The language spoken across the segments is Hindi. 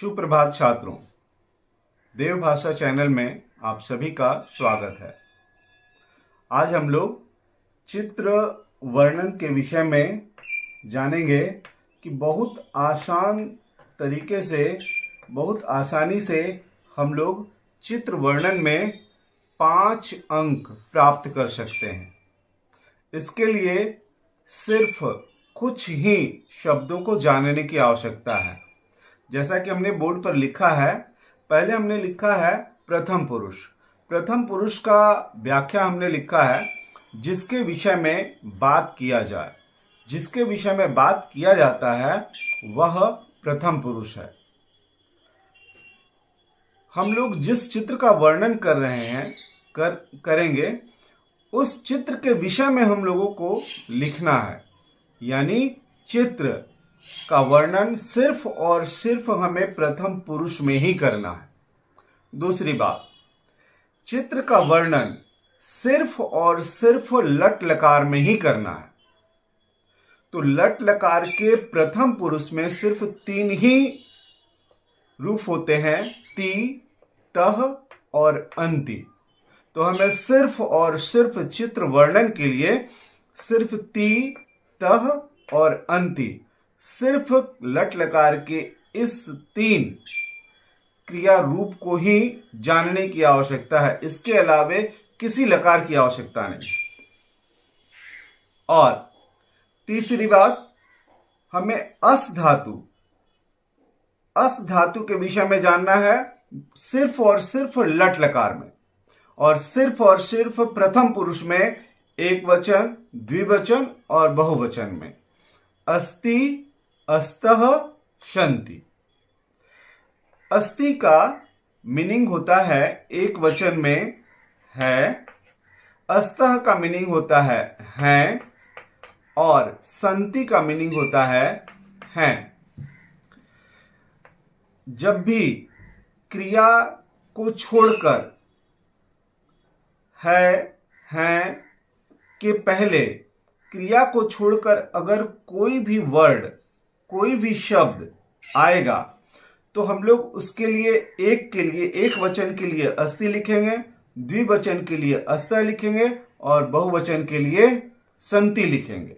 सुप्रभात छात्रों, देव भाषा चैनल में आप सभी का स्वागत है। आज हम लोग चित्र वर्णन के विषय में जानेंगे कि बहुत आसान तरीके से, बहुत आसानी से हम लोग चित्र वर्णन में 5 अंक प्राप्त कर सकते हैं। इसके लिए सिर्फ कुछ ही शब्दों को जानने की आवश्यकता है। जैसा कि हमने बोर्ड पर लिखा है, पहले हमने लिखा है प्रथम पुरुष। प्रथम पुरुष का व्याख्या हमने लिखा है जिसके विषय में बात किया जाए, जिसके विषय में बात किया जाता है वह प्रथम पुरुष है। हम लोग जिस चित्र का वर्णन कर रहे हैं करेंगे उस चित्र के विषय में हम लोगों को लिखना है, यानी चित्र का वर्णन सिर्फ और सिर्फ हमें प्रथम पुरुष में ही करना है। दूसरी बात, चित्र का वर्णन सिर्फ और सिर्फ लट लकार में ही करना है। तो लट लकार के प्रथम पुरुष में सिर्फ 3 ही रूप होते हैं, ति, तह और अंति। तो हमें सिर्फ और सिर्फ चित्र वर्णन के लिए सिर्फ ति, तह और अंति, सिर्फ लट लकार के इस 3 क्रिया रूप को ही जानने की आवश्यकता है। इसके अलावे किसी लकार की आवश्यकता नहीं। और तीसरी बात, हमें अस धातु के विषय में जानना है सिर्फ और सिर्फ लट लकार में, और सिर्फ प्रथम पुरुष में एक वचन, द्विवचन और बहुवचन में। अस्ति, अस्तः, शन्ति। अस्ति का मीनिंग होता है एक वचन में है, अस्तः का मीनिंग होता है हैं, और सन्ति का मीनिंग होता है हैं। जब भी क्रिया को छोड़कर है, हैं के पहले क्रिया को छोड़कर अगर कोई भी वर्ड, कोई भी शब्द आएगा तो हम लोग उसके लिए एक वचन के लिए अस्ति लिखेंगे, द्विवचन के लिए अस्तः लिखेंगे और बहुवचन के लिए सन्ति लिखेंगे।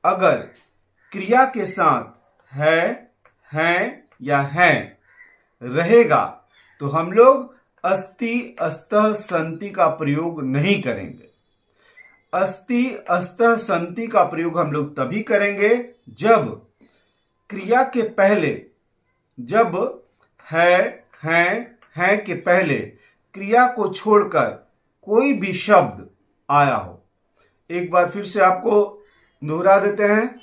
अगर क्रिया के साथ है, हैं या हैं रहेगा तो हम लोग अस्ति, अस्तः, सन्ति का प्रयोग नहीं करेंगे। अस्ति, अस्तः, सन्ति का प्रयोग हम लोग तभी करेंगे जब क्रिया के पहले, जब है, हैं के पहले क्रिया को छोड़कर कोई भी शब्द आया हो। एक बार फिर से आपको दोहरा देते हैं।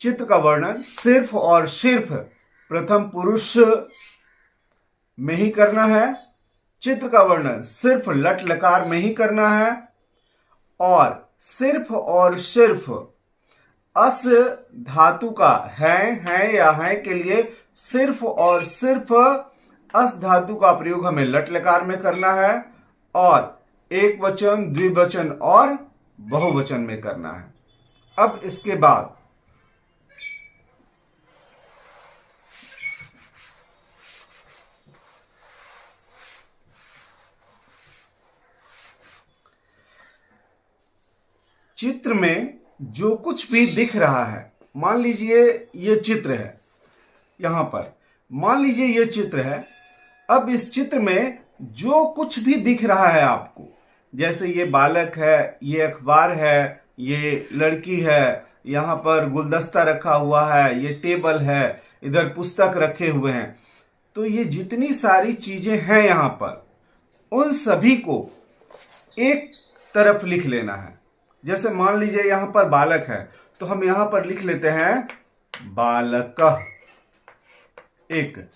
चित्र का वर्णन सिर्फ और सिर्फ प्रथम पुरुष में ही करना है। चित्र का वर्णन सिर्फ लट लकार में ही करना है, और सिर्फ अस धातु का है या हैं के लिए सिर्फ और सिर्फ अस धातु का प्रयोग हमें लट लकार में करना है, और एक वचन, द्विवचन और बहुवचन में करना है। अब इसके बाद चित्र में जो कुछ भी दिख रहा है, मान लीजिए ये चित्र है, यहां पर मान लीजिए ये चित्र है। अब इस चित्र में जो कुछ भी दिख रहा है आपको, जैसे ये बालक है, ये अखबार है, ये लड़की है, यहां पर गुलदस्ता रखा हुआ है, ये टेबल है, इधर पुस्तक रखे हुए हैं, तो ये जितनी सारी चीजें हैं यहां पर, उन सभी को एक तरफ लिख लेना है। जैसे मान लीजिए यहां पर बालक है तो हम यहां पर लिख लेते हैं बालकः। एक,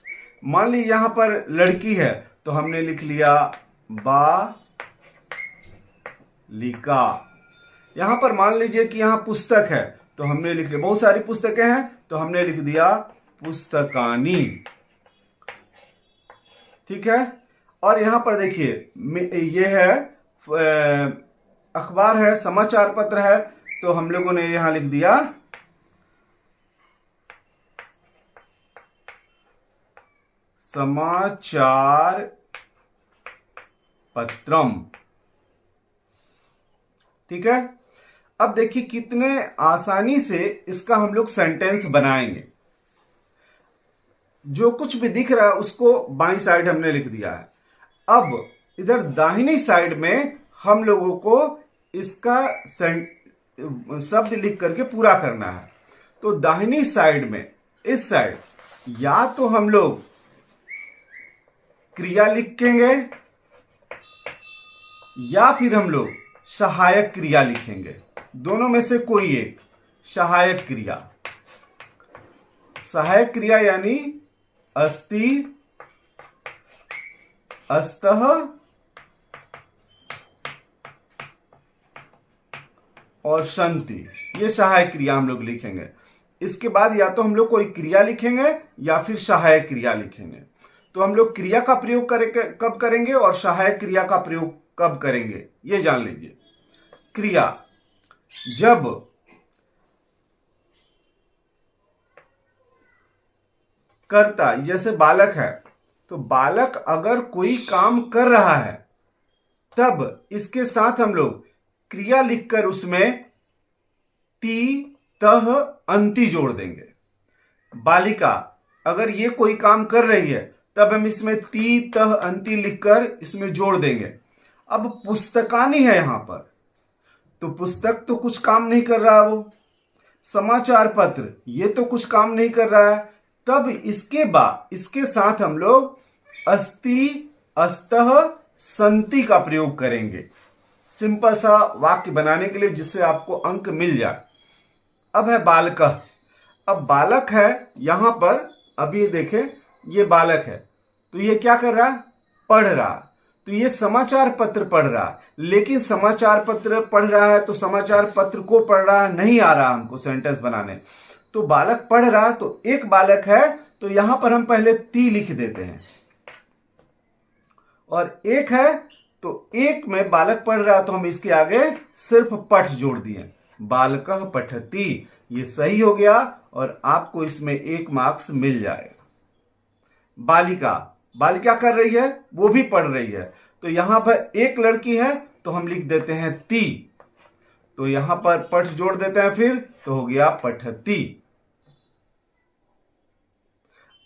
मान लीजिए यहां पर लड़की है तो हमने लिख लिया बालिका। यहां पर मान लीजिए कि यहां पुस्तक है तो हमने लिख लिया, बहुत सारी पुस्तकें हैं तो हमने लिख दिया पुस्तकानि। ठीक है। और यहां पर देखिए ये है अखबार है, समाचार पत्र है, तो हम लोगों ने यहां लिख दिया समाचार पत्रम। ठीक है, अब देखिए कितने आसानी से इसका हम लोग सेंटेंस बनाएंगे। जो कुछ भी दिख रहा है उसको बाईं साइड हमने लिख दिया है। अब इधर दाहिनी साइड में हम लोगों को इसका शब्द लिख करके पूरा करना है। तो दाहिनी साइड में, इस साइड, या तो हम लोग क्रिया लिखेंगे या फिर हम लोग सहायक क्रिया लिखेंगे। दोनों में से कोई एक। सहायक क्रिया, सहायक क्रिया यानी अस्ति, अस्तः और संति, ये सहायक क्रिया हम लोग लिखेंगे। इसके बाद या तो हम लोग कोई क्रिया लिखेंगे या फिर सहायक क्रिया लिखेंगे। तो हम लोग क्रिया का प्रयोग कब करेंगे और सहायक क्रिया का प्रयोग कब करेंगे, ये जान लीजिए। क्रिया, जब कर्ता, जैसे बालक है, तो बालक अगर कोई काम कर रहा है तब इसके साथ हम लोग क्रिया लिखकर उसमें ती, तह, अंति जोड़ देंगे। बालिका अगर ये कोई काम कर रही है तब हम इसमें ती, तह, अंति लिखकर इसमें जोड़ देंगे। अब पुस्तकानी है यहां पर, तो पुस्तक तो कुछ काम नहीं कर रहा है वो। समाचार पत्र ये तो कुछ काम नहीं कर रहा है, तब इसके साथ हम लोग अस्ति, अस्तः, संति का प्रयोग करेंगे। सिंपल सा वाक्य बनाने के लिए जिससे आपको अंक मिल जाए। अब है बालकः। अब बालक है यहां पर, अभी देखें ये बालक है, तो ये क्या कर रहा है, पढ़ रहा। तो ये समाचार पत्र पढ़ रहा है, लेकिन समाचार पत्र पढ़ रहा है तो समाचार पत्र को पढ़ रहा है नहीं आ रहा हमको सेंटेंस बनाने। तो बालक पढ़ रहा, तो एक बालक है, तो यहां पर हम पहले ती लिख देते हैं। और एक है, तो एक में बालक पढ़ रहा, तो हम इसके आगे सिर्फ पठ जोड़ दिए, बालकः पठति। ये सही हो गया और आपको इसमें 1 मार्क्स मिल जाएगा। बालिका, बालिका कर रही है, वो भी पढ़ रही है, तो यहां पर एक लड़की है तो हम लिख देते हैं ती, तो यहां पर पठ जोड़ देते हैं फिर, तो हो गया पठती।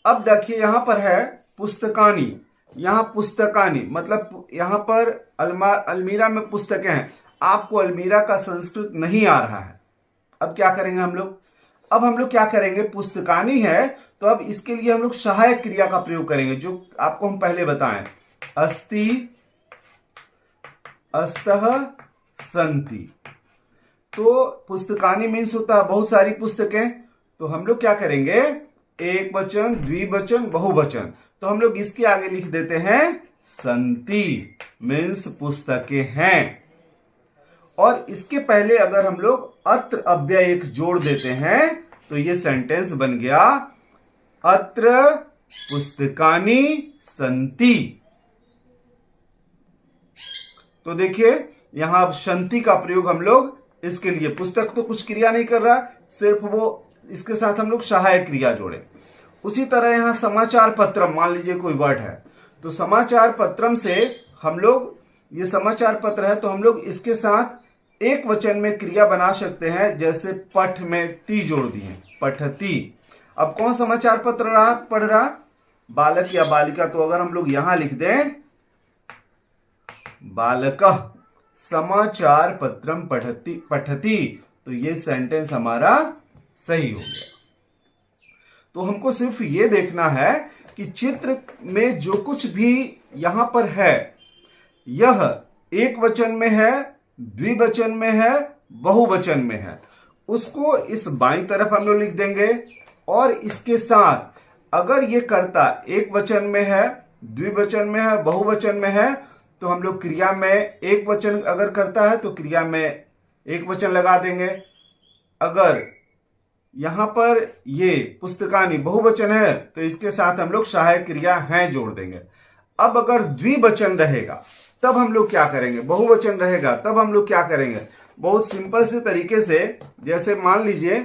अब देखिए यहां पर है पुस्तकानी। यहां पुस्तकानी मतलब यहां पर अलमीरा में पुस्तकें हैं। आपको अलमीरा का संस्कृत नहीं आ रहा है। अब क्या करेंगे हम लोग, अब हम लोग क्या करेंगे, पुस्तकानी है तो अब इसके लिए हम लोग सहायक क्रिया का प्रयोग करेंगे, जो आपको हम पहले बताएं, अस्ति, अस्तः, संति। तो पुस्तकानी मीन्स होता है बहुत सारी पुस्तकें, तो हम लोग क्या करेंगे, एक वचन, द्विवचन, बहुवचन, तो हम लोग इसके आगे लिख देते हैं संति, मीन्स पुस्तकें हैं। और इसके पहले अगर हम लोग अत्र अव्यय एक जोड़ देते हैं तो ये सेंटेंस बन गया, अत्र पुस्तकानि सन्ति। तो देखिए यहां अब संति का प्रयोग हम लोग इसके लिए, पुस्तक तो कुछ क्रिया नहीं कर रहा, सिर्फ वो इसके साथ हम लोग सहायक क्रिया जोड़े। उसी तरह यहां समाचार पत्रम, मान लीजिए कोई वर्ड है, तो समाचार पत्रम से हम लोग, ये समाचार पत्र है तो हम लोग इसके साथ एक वचन में क्रिया बना सकते हैं, जैसे पठ में ती जोड़ दिए, पठती। अब कौन समाचार पत्र रहा, पढ़ रहा, बालक या बालिका, तो अगर हम लोग यहां लिख दें बालकः समाचार पत्रम पठती, तो ये सेंटेंस हमारा सही हो गया। तो हमको सिर्फ ये देखना है कि चित्र में जो कुछ भी यहां पर है, यह एक वचन में है, द्विवचन में है, बहुवचन में है, उसको इस बाईं तरफ हम लोग लिख देंगे। और इसके साथ अगर ये कर्ता एक वचन में है, द्विवचन में है, बहुवचन में है, तो हम लोग क्रिया में एक वचन अगर करता है तो क्रिया में एक वचन लगा देंगे। अगर यहां पर ये पुस्तकानी बहुवचन है तो इसके साथ हम लोग सहायक क्रिया हैं जोड़ देंगे। अब अगर द्विवचन रहेगा तब हम लोग क्या करेंगे, बहुवचन रहेगा तब हम लोग क्या करेंगे, बहुत सिंपल से तरीके से, जैसे मान लीजिए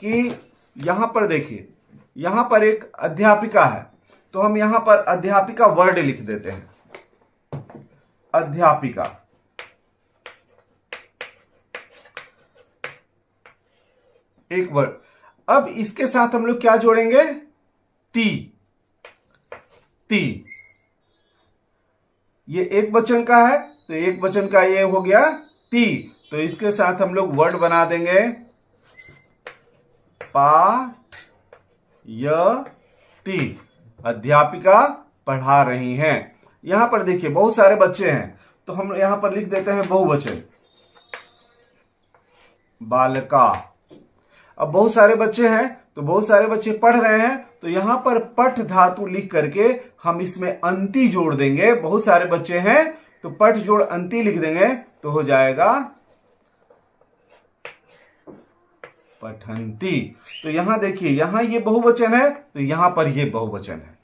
कि यहां पर देखिए, यहां पर एक अध्यापिका है, तो हम यहां पर अध्यापिका वर्ड लिख देते हैं, अध्यापिका। एक वर्ड। अब इसके साथ हम लोग क्या जोड़ेंगे? ती। ती ये एक वचन का है, तो एक वचन का ये हो गया ती। तो इसके साथ हम लोग वर्ड बना देंगे पाठ यती। अध्यापिका पढ़ा रही हैं। यहां पर देखिए बहुत सारे बच्चे हैं, तो हम यहां पर लिख देते हैं बहुवचन, बालका। अब बहुत सारे बच्चे हैं, तो बहुत सारे बच्चे पढ़ रहे हैं, तो यहां पर पठ धातु लिख करके हम इसमें अंति जोड़ देंगे। बहुत सारे बच्चे हैं तो पठ जोड़ अंति लिख देंगे, तो हो जाएगा पठंती। तो यहां देखिए, यहां ये बहुवचन है, तो यहां पर ये बहुवचन है,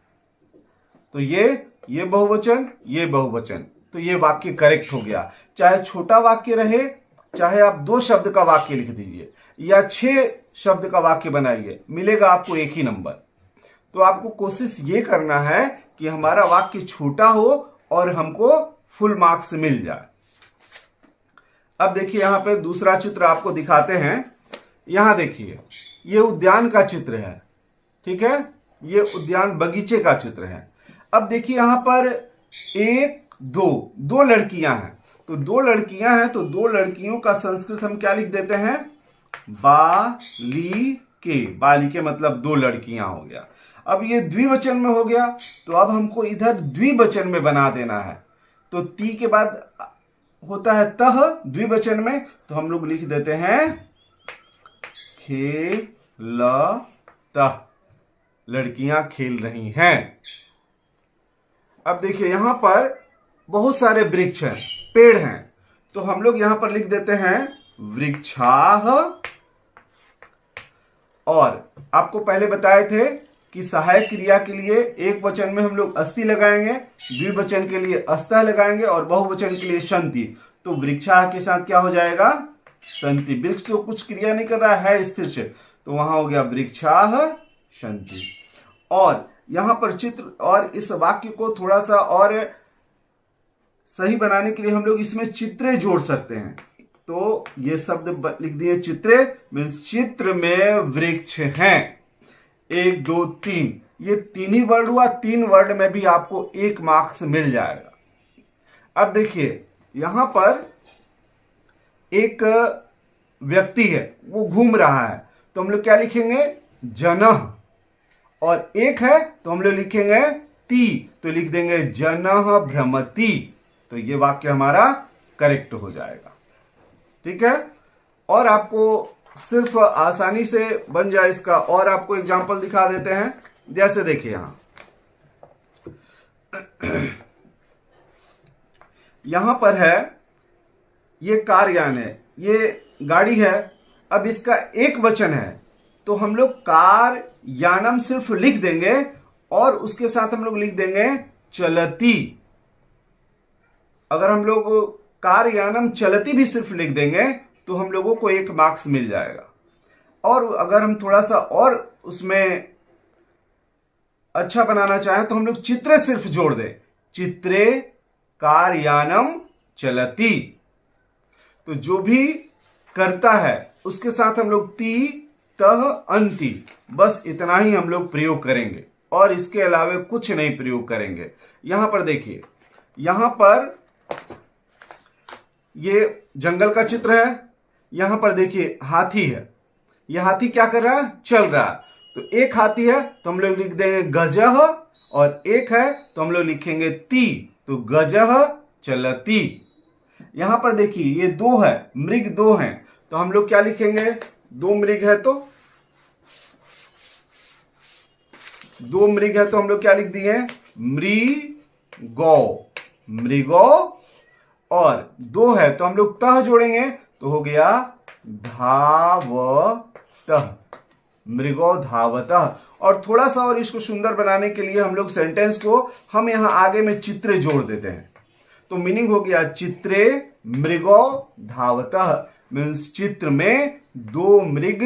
तो ये बहुवचन, ये बहुवचन, तो ये वाक्य करेक्ट हो गया। चाहे छोटा वाक्य रहे, चाहे आप 2 शब्द का वाक्य लिख दीजिए या 6 शब्द का वाक्य बनाइए, मिलेगा आपको एक ही नंबर। तो आपको कोशिश ये करना है कि हमारा वाक्य छोटा हो और हमको फुल मार्क्स मिल जाए। अब देखिए यहां पे दूसरा चित्र आपको दिखाते हैं। यहां देखिए ये उद्यान का चित्र है, ठीक है, ये उद्यान बगीचे का चित्र है। अब देखिए यहां पर 1 2 लड़कियां हैं, तो 2 लड़कियां हैं, तो 2 लड़कियों का संस्कृत हम क्या लिख देते हैं? बालिके। बालिके मतलब 2 लड़कियां हो गया। अब ये द्विवचन में हो गया, तो अब हमको इधर द्विवचन में बना देना है। तो ती के बाद होता है तह द्विवचन में, तो हम लोग लिख देते हैं खेलतः। लड़कियां खेल रही हैं। अब देखिए यहां पर बहुत सारे वृक्ष हैं, पेड़ हैं, तो हम लोग यहां पर लिख देते हैं वृक्षाः। और आपको पहले बताए थे कि सहायक क्रिया के लिए एक वचन में हम लोग अस्ति लगाएंगे, द्विवचन के लिए अस्तः लगाएंगे और बहुवचन के लिए शंति। तो वृक्षाः के साथ क्या हो जाएगा? शंति। वृक्ष तो कुछ क्रिया नहीं कर रहा है स्थिर से, तो वहां हो गया वृक्षाः शंति। और यहां पर चित्र, और इस वाक्य को थोड़ा सा और सही बनाने के लिए हम लोग इसमें चित्रे जोड़ सकते हैं। तो ये शब्द लिख दिए चित्रे, मीन्स चित्र में वृक्ष हैं। 1 2 3, ये 3 ही वर्ड हुआ। 3 वर्ड में भी आपको 1 मार्क्स मिल जाएगा। अब देखिए यहां पर एक व्यक्ति है, वो घूम रहा है, तो हम लोग क्या लिखेंगे? जनः। और एक है तो हम लोग लिखेंगे ती, तो लिख देंगे जनः भ्रमति। तो ये वाक्य हमारा करेक्ट हो जाएगा, ठीक है। और आपको सिर्फ आसानी से बन जाए इसका, और आपको एग्जांपल दिखा देते हैं। जैसे देखिए यहां पर है, ये कारयान है, ये गाड़ी है। अब इसका एक वचन है, तो हम लोग कार यानम सिर्फ लिख देंगे और उसके साथ हम लोग लिख देंगे चलती। अगर हम लोग कार यानम चलती भी सिर्फ लिख देंगे तो हम लोगों को 1 मार्क्स मिल जाएगा। और अगर हम थोड़ा सा और उसमें अच्छा बनाना चाहें तो हम लोग चित्रे सिर्फ जोड़ दें, चित्रे कार यानम चलती। तो जो भी करता है उसके साथ हम लोग ती तह अंति, बस इतना ही हम लोग प्रयोग करेंगे और इसके अलावा कुछ नहीं प्रयोग करेंगे। यहां पर देखिए, यहां पर ये जंगल का चित्र है। यहां पर देखिए हाथी है, ये हाथी क्या कर रहा है? चल रहा है। तो एक हाथी है तो हम लोग लिख देंगे गजः, और एक है तो हम लोग लिखेंगे ती, तो गजः चलती। यहां पर देखिए ये 2 है, मृग 2 हैं, तो हम लोग क्या लिखेंगे? 2 मृग है तो 2 मृग है तो हम लोग क्या लिख दिए? मृगो, मृगो। और 2 है तो हम लोग तह जोड़ेंगे, तो हो गया धावतः, मृगो धावतः। और थोड़ा सा और इसको सुंदर बनाने के लिए हम लोग सेंटेंस को हम यहां आगे में चित्रे जोड़ देते हैं, तो मीनिंग हो गया चित्रे मृगो धावतः, मीन्स चित्र में 2 मृग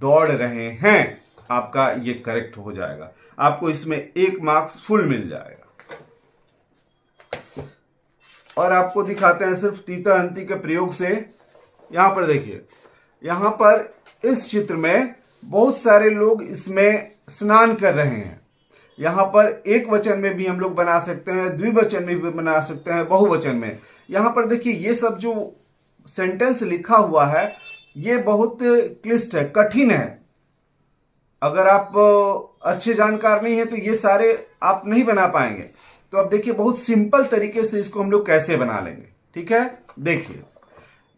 दौड़ रहे हैं। आपका ये करेक्ट हो जाएगा। आपको इसमें 1 मार्क्स फुल मिल जाएगा। और आपको दिखाते हैं सिर्फ तीता अंति के प्रयोग से। यहां पर देखिए, यहां पर इस चित्र में बहुत सारे लोग इसमें स्नान कर रहे हैं। यहां पर एक वचन में भी हम लोग बना सकते हैं, द्विवचन में भी बना सकते हैं, बहुवचन में। यहां पर देखिए, ये सब जो सेंटेंस लिखा हुआ है ये बहुत क्लिष्ट है, कठिन है। अगर आप अच्छे जानकार नहीं है तो ये सारे आप नहीं बना पाएंगे। तो अब देखिए, बहुत सिंपल तरीके से इसको हम लोग कैसे बना लेंगे। ठीक है, देखिए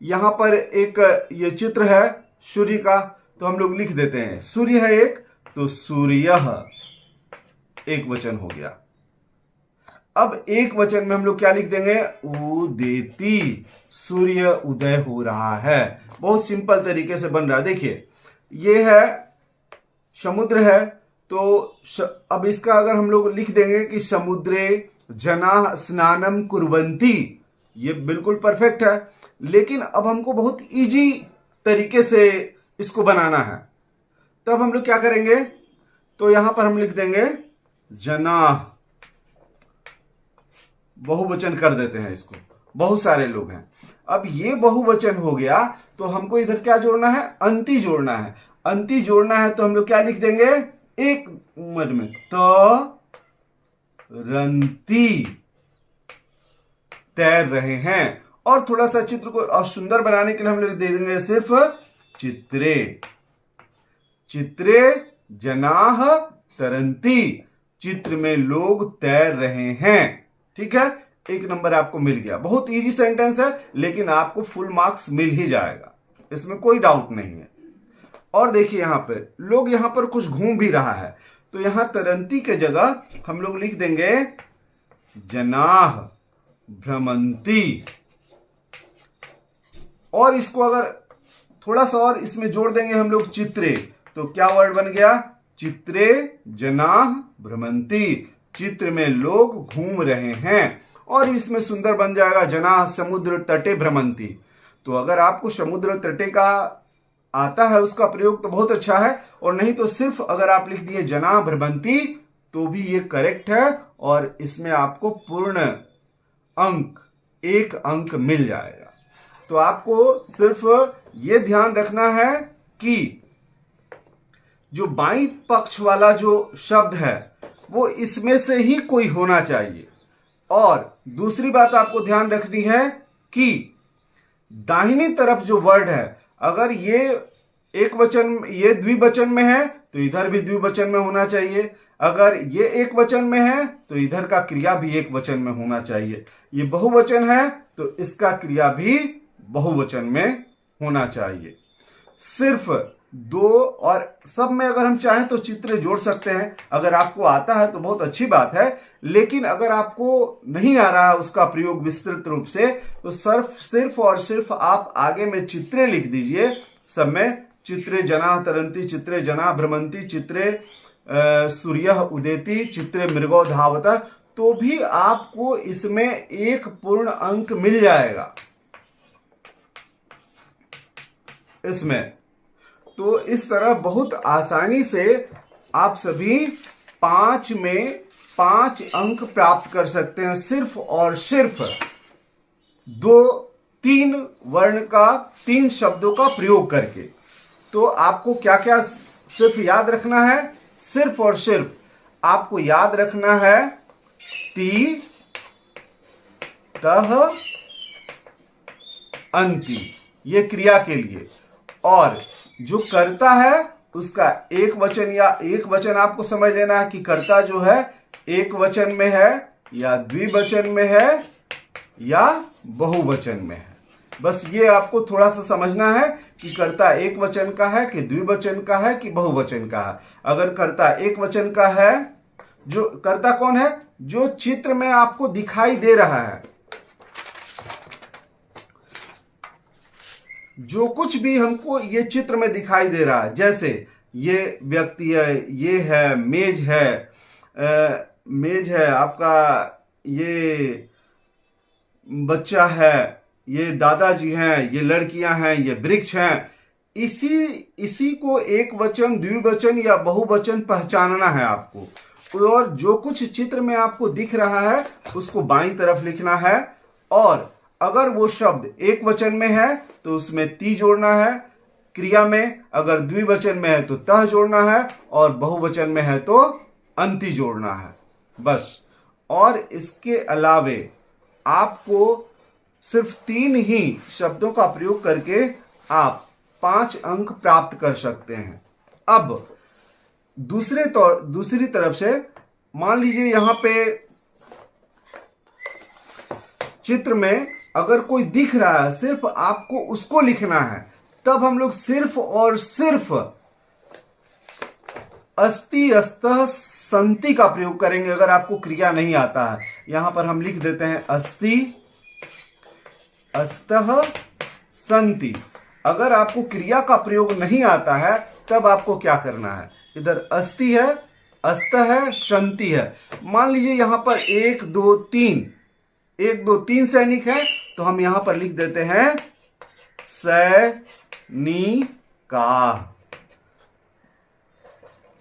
यहां पर एक ये चित्र है सूर्य का, तो हम लोग लिख देते हैं सूर्य है एक, तो सूर्यः एक वचन हो गया। अब एक वचन में हम लोग क्या लिख देंगे, उदेति, सूर्य उदय हो रहा है। बहुत सिंपल तरीके से बन रहा है। देखिए, ये है समुद्र है, तो अब इसका अगर हम लोग लिख देंगे कि समुद्रे जनाः स्नानम कुर्वन्ति, ये बिल्कुल परफेक्ट है। लेकिन अब हमको बहुत इजी तरीके से इसको बनाना है, तब हम लोग क्या करेंगे, तो यहां पर हम लिख देंगे जनाः, बहुवचन कर देते हैं इसको, बहुत सारे लोग हैं। अब ये बहुवचन हो गया, तो हमको इधर क्या जोड़ना है, अंति जोड़ना है। अंति जोड़ना है तो हम लोग क्या लिख देंगे, एक मिनट में, तरंती, तैर रहे हैं। और थोड़ा सा चित्र को और सुंदर बनाने के लिए हम लोग दे देंगे सिर्फ चित्रे, चित्रे जनाः तरंती, चित्र में लोग तैर रहे हैं। ठीक है, 1 नंबर आपको मिल गया। बहुत इजी सेंटेंस है, लेकिन आपको फुल मार्क्स मिल ही जाएगा, इसमें कोई डाउट नहीं है। और देखिए, यहां पे लोग यहां पर कुछ घूम भी रहा है, तो यहां तरंती के जगह हम लोग लिख देंगे जनाः भ्रमंती। और इसको अगर थोड़ा सा और इसमें जोड़ देंगे हम लोग चित्रे, तो क्या वर्ड बन गया, चित्रे जनाः भ्रमंती, चित्र में लोग घूम रहे हैं। और इसमें सुंदर बन जाएगा जनाः समुद्र तटे भ्रमंती। तो अगर आपको समुद्र तटे का आता है उसका प्रयोग तो बहुत अच्छा है, और नहीं तो सिर्फ अगर आप लिख दिए जनाः भ्रमंती तो भी ये करेक्ट है, और इसमें आपको पूर्ण अंक 1 अंक मिल जाएगा। तो आपको सिर्फ ये ध्यान रखना है कि जो बाईं पक्ष वाला जो शब्द है वो इसमें से ही कोई होना चाहिए। और दूसरी बात आपको ध्यान रखनी है कि दाहिनी तरफ जो वर्ड है, अगर ये एक वचन, ये द्विवचन में है तो इधर भी द्विवचन में होना चाहिए। अगर ये एक वचन में है तो इधर का क्रिया भी एक वचन में होना चाहिए। ये बहुवचन है तो इसका क्रिया भी बहुवचन में होना चाहिए। सिर्फ 2 और सब में अगर हम चाहें तो चित्र जोड़ सकते हैं। अगर आपको आता है तो बहुत अच्छी बात है, लेकिन अगर आपको नहीं आ रहा है उसका प्रयोग विस्तृत रूप से, तो सिर्फ और सिर्फ आप आगे में चित्रे लिख दीजिए। सब में चित्रे जनाः तरंती, चित्रे जनाः भ्रमंती, चित्रे सूर्यः उदेति, चित्रे मृगो धावतः, तो भी आपको इसमें 1 पूर्ण अंक मिल जाएगा इसमें। तो इस तरह बहुत आसानी से आप सभी 5 में 5 अंक प्राप्त कर सकते हैं, सिर्फ और सिर्फ 3 वर्ण का 3 शब्दों का प्रयोग करके। तो आपको क्या क्या सिर्फ याद रखना है, सिर्फ और सिर्फ आपको याद रखना है ती, तह, अंति, ये क्रिया के लिए। और जो कर्ता है उसका एक वचन या एक वचन आपको समझ लेना है कि कर्ता जो है एक वचन में है या द्विवचन में है या बहुवचन में है। बस ये आपको थोड़ा सा समझना है कि कर्ता एक वचन का है कि द्विवचन का है कि बहुवचन का है। अगर कर्ता एक वचन का है, जो कर्ता कौन है, जो चित्र में आपको दिखाई दे रहा है, जो कुछ भी हमको ये चित्र में दिखाई दे रहा है, जैसे ये व्यक्ति है, ये है मेज है, मेज है आपका, ये बच्चा है, ये दादाजी हैं, ये लड़कियां हैं, ये वृक्ष हैं, इसी इसी को एक वचन, द्विवचन या बहुवचन पहचानना है आपको। और जो कुछ चित्र में आपको दिख रहा है उसको बाईं तरफ लिखना है, और अगर वो शब्द एक वचन में है तो उसमें ती जोड़ना है, क्रिया में अगर द्विवचन में है तो तह जोड़ना है, और बहुवचन में है तो अंति जोड़ना है, बस। और इसके अलावे आपको सिर्फ 3 ही शब्दों का प्रयोग करके आप 5 अंक प्राप्त कर सकते हैं। अब दूसरी तरफ से मान लीजिए यहां पे चित्र में अगर कोई दिख रहा है, सिर्फ आपको उसको लिखना है, तब हम लोग सिर्फ और सिर्फ अस्ति, अस्तः, संति का प्रयोग करेंगे। अगर आपको क्रिया नहीं आता है, यहां पर हम लिख देते हैं अस्ति, अस्तः, संति। अगर आपको क्रिया का प्रयोग नहीं आता है तब आपको क्या करना है, इधर अस्ति है, अस्तः है, संति है। मान लीजिए यहां पर 1 2 3 सैनिक है, तो हम यहां पर लिख देते हैं सैनिकाः।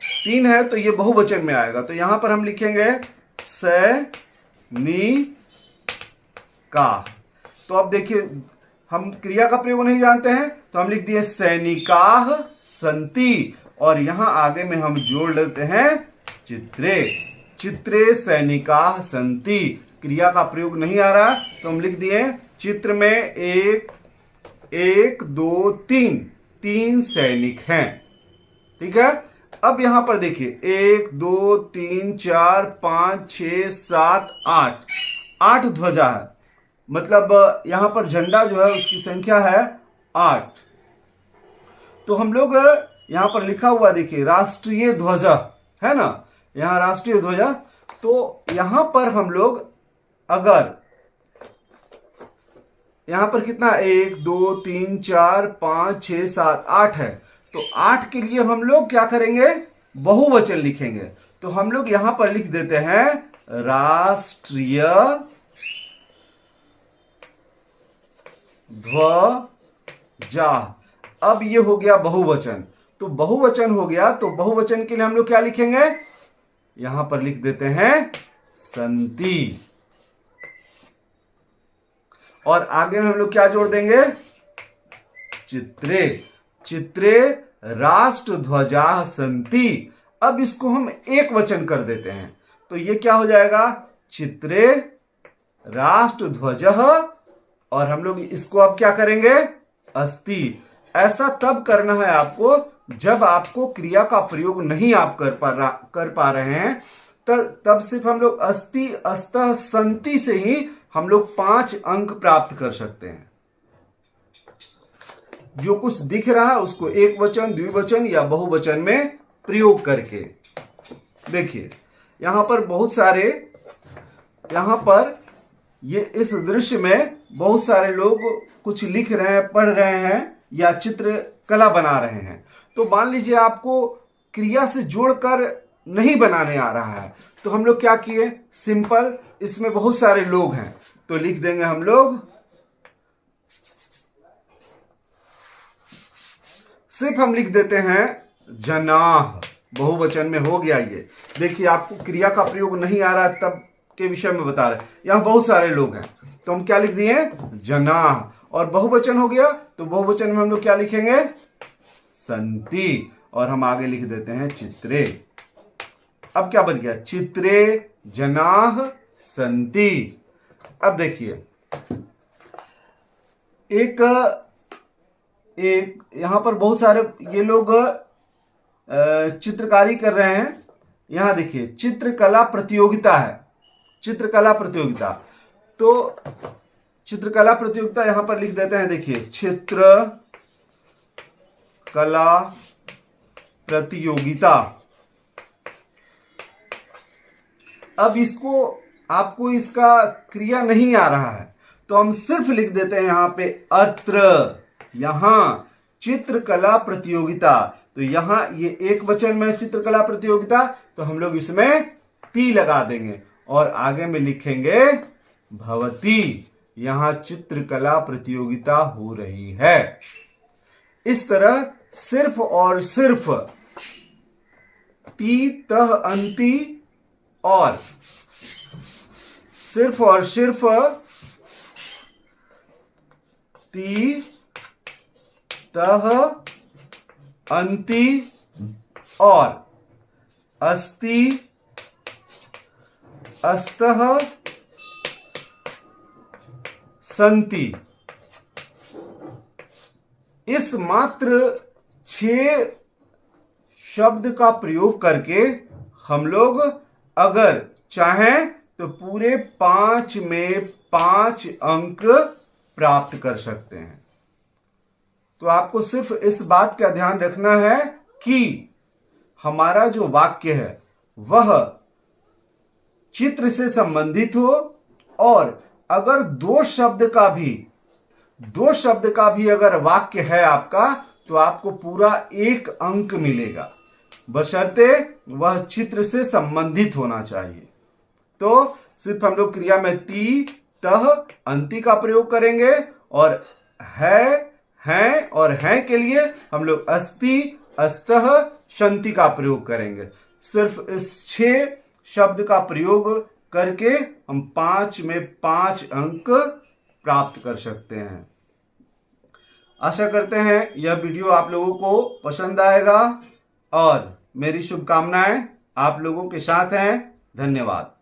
3 है तो ये बहुवचन में आएगा, तो यहां पर हम लिखेंगे सैनिकाः। तो अब देखिए हम क्रिया का प्रयोग नहीं जानते हैं तो हम लिख दिए सैनिकाः सन्ति, और यहां आगे में हम जोड़ लेते हैं चित्रे, चित्रे सैनिकाः सन्ति। क्रिया का प्रयोग नहीं आ रहा तो हम लिख दिए चित्र में 1 2 3 सैनिक हैं। ठीक है। अब यहां पर देखिए 1 2 3 4 5 6 7 8 ध्वजा है, मतलब यहां पर झंडा जो है उसकी संख्या है 8। तो हम लोग यहां पर लिखा हुआ देखिए राष्ट्रीय ध्वजा है ना, यहां राष्ट्रीय ध्वजा। तो यहां पर हम लोग अगर यहां पर कितना 1 2 3 4 5 6 7 8 है, तो 8 के लिए हम लोग क्या करेंगे, बहुवचन लिखेंगे। तो हम लोग यहां पर लिख देते हैं राष्ट्रीय ध्वजा। अब ये हो गया बहुवचन, तो बहुवचन हो गया, तो बहुवचन के लिए हम लोग क्या लिखेंगे, यहां पर लिख देते हैं संति, और आगे में हम लोग क्या जोड़ देंगे, चित्रे, चित्रे राष्ट्र ध्वजा संति। अब इसको हम एक वचन कर देते हैं, तो ये क्या हो जाएगा, चित्रे राष्ट्र ध्वज, और हम लोग इसको अब क्या करेंगे, अस्ति। ऐसा तब करना है आपको जब आपको क्रिया का प्रयोग नहीं आप कर पा रहे हैं, तब सिर्फ हम लोग अस्ति, अस्तः, संति से ही हम लोग 5 अंक प्राप्त कर सकते हैं। जो कुछ दिख रहा है उसको एक वचन, द्विवचन या बहुवचन में प्रयोग करके। देखिए यहां पर बहुत सारे, यहां पर ये इस दृश्य में बहुत सारे लोग कुछ लिख रहे हैं, पढ़ रहे हैं या चित्र कला बना रहे हैं। तो मान लीजिए आपको क्रिया से जोड़कर नहीं बनाने आ रहा है, तो हम लोग क्या किए, सिंपल, इसमें बहुत सारे लोग हैं तो लिख देंगे हम लोग सिर्फ हम लिख देते हैं जनाः, बहुवचन में हो गया ये। देखिए आपको क्रिया का प्रयोग नहीं आ रहा तब के विषय में बता रहे, यहां बहुत सारे लोग हैं तो हम क्या लिख दिए, जनाः। और बहुवचन हो गया तो बहुवचन में हम लोग क्या लिखेंगे, संति, और हम आगे लिख देते हैं चित्रे। अब क्या बन गया, चित्रे जनाः संति। अब देखिए एक यहां पर बहुत सारे ये लोग चित्रकारी कर रहे हैं। यहां देखिए चित्रकला प्रतियोगिता है, चित्रकला प्रतियोगिता। तो चित्रकला प्रतियोगिता यहां पर लिख देते हैं, देखिए चित्रकला प्रतियोगिता। अब इसको आपको इसका क्रिया नहीं आ रहा है तो हम सिर्फ लिख देते हैं यहां पे अत्र, यहां चित्रकला प्रतियोगिता। तो यहां ये एक वचन में चित्रकला प्रतियोगिता, तो हम लोग इसमें ती लगा देंगे और आगे में लिखेंगे भवती, यहां चित्रकला प्रतियोगिता हो रही है। इस तरह सिर्फ और सिर्फ ती तह अंति और सिर्फ और सिर्फ ती तह अंति और अस्ति अस्तः संति, इस मात्र 6 शब्द का प्रयोग करके हम लोग अगर चाहें तो पूरे 5 में 5 अंक प्राप्त कर सकते हैं। तो आपको सिर्फ इस बात का ध्यान रखना है कि हमारा जो वाक्य है वह चित्र से संबंधित हो, और अगर दो शब्द का भी अगर वाक्य है आपका तो आपको पूरा 1 अंक मिलेगा, बशर्ते वह चित्र से संबंधित होना चाहिए। तो सिर्फ हम लोग क्रिया में ती तह अंति का प्रयोग करेंगे, और है, हैं और हैं के लिए हम लोग अस्ति अस्तः शंति का प्रयोग करेंगे। सिर्फ इस 6 शब्द का प्रयोग करके हम 5 में 5 अंक प्राप्त कर सकते हैं। आशा करते हैं यह वीडियो आप लोगों को पसंद आएगा, और मेरी शुभकामनाएं आप लोगों के साथ हैं। धन्यवाद।